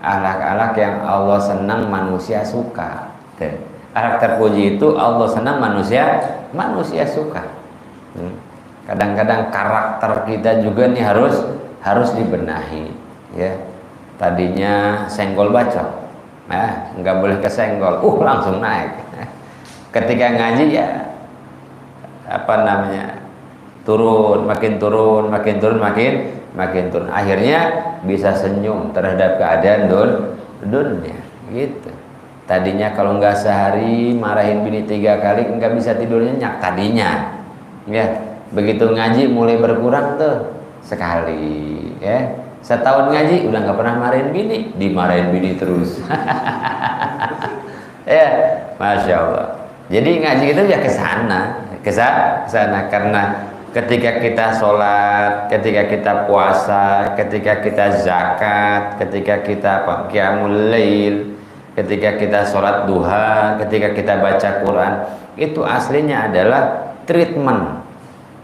Akhlak-akhlak yang Allah senang manusia suka. Akhlak terpuji itu Allah senang manusia suka. Kadang-kadang karakter kita juga nih harus dibenahi, ya. Tadinya senggol bacot, nggak boleh kesenggol, langsung naik. Ketika ngaji ya turun, makin turun. Akhirnya bisa senyum terhadap keadaan dunia, gitu. Tadinya kalau nggak sehari marahin bini 3 kali nggak bisa tidur nyenyak tadinya, ya. Begitu ngaji mulai berkurang tuh sekali, ya. Setahun ngaji udah nggak pernah marahin bini, dimarahin bini terus. Ya, masya Allah. Jadi ngaji itu ya kesana karena ketika kita sholat, ketika kita puasa, ketika kita zakat, ketika kita qiyamul lail, ketika kita sholat duha, ketika kita baca Quran, itu aslinya adalah treatment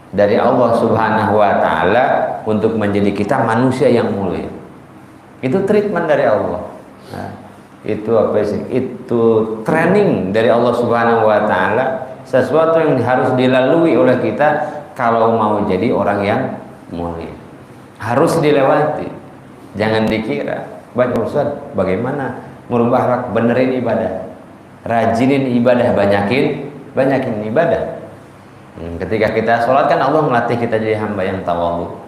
dari Allah Subhanahu wa Ta'ala untuk menjadi kita manusia yang mulia. Itu treatment dari Allah. Nah, itu apa sih? Itu training dari Allah Subhanahu wa Ta'ala, sesuatu yang harus dilalui oleh kita kalau mau jadi orang yang mulia. Harus dilewati. Jangan dikira, Ustaz, bagaimana merubah akhlak? Benerin ibadah, rajinin ibadah, banyakin ibadah. Ketika kita sholat kan Allah melatih kita jadi hamba yang tawadhu.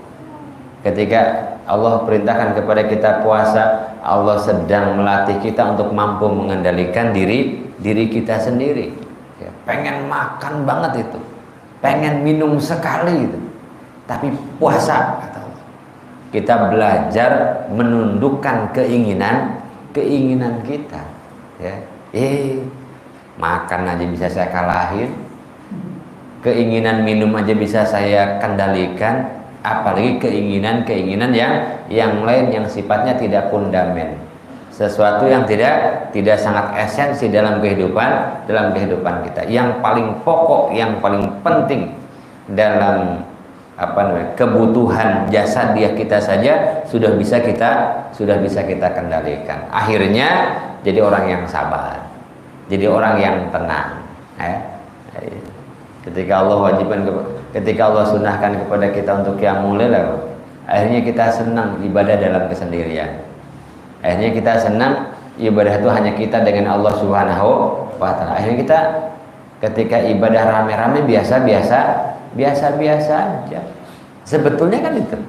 Ketika Allah perintahkan kepada kita puasa, Allah sedang melatih kita untuk mampu mengendalikan diri kita sendiri. Ya, pengen makan banget itu, pengen minum sekali itu, tapi puasa kata Allah. Kita belajar menundukkan keinginan kita. Ya, makan aja bisa saya kalahin. Keinginan minum aja bisa saya kendalikan, apalagi keinginan yang lain yang sifatnya tidak fundamental, sesuatu yang tidak sangat esensi dalam kehidupan kita. Yang paling pokok, yang paling penting dalam kebutuhan jasad dia kita saja sudah bisa kita kendalikan. Akhirnya jadi orang yang sabar, jadi orang yang tenang. Ketika Allah sunahkan kepada kita untuk qiyamul lail, akhirnya kita senang ibadah dalam kesendirian. Akhirnya kita senang ibadah itu hanya kita dengan Allah Subhanahu wa Ta'ala. Akhirnya kita ketika ibadah rame-rame biasa-biasa aja. Sebetulnya kan itu.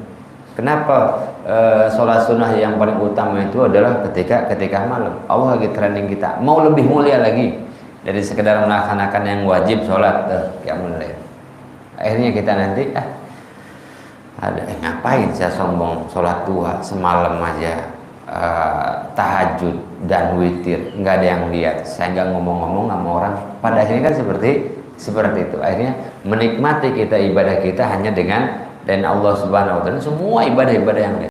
Kenapa sholat sunnah yang paling utama itu adalah ketika malam. Allah lagi training kita mau lebih mulia lagi dari sekedar melaksanakan yang wajib sholat qiyamul lail. Akhirnya kita nanti ngapain saya sombong sholat duha semalam aja, tahajud dan witir nggak ada yang lihat, saya nggak ngomong-ngomong sama orang. Pada akhirnya kan seperti itu. Akhirnya menikmati kita ibadah kita hanya dengan dan Allah Subhanahu wa Ta'ala, semua ibadah yang lain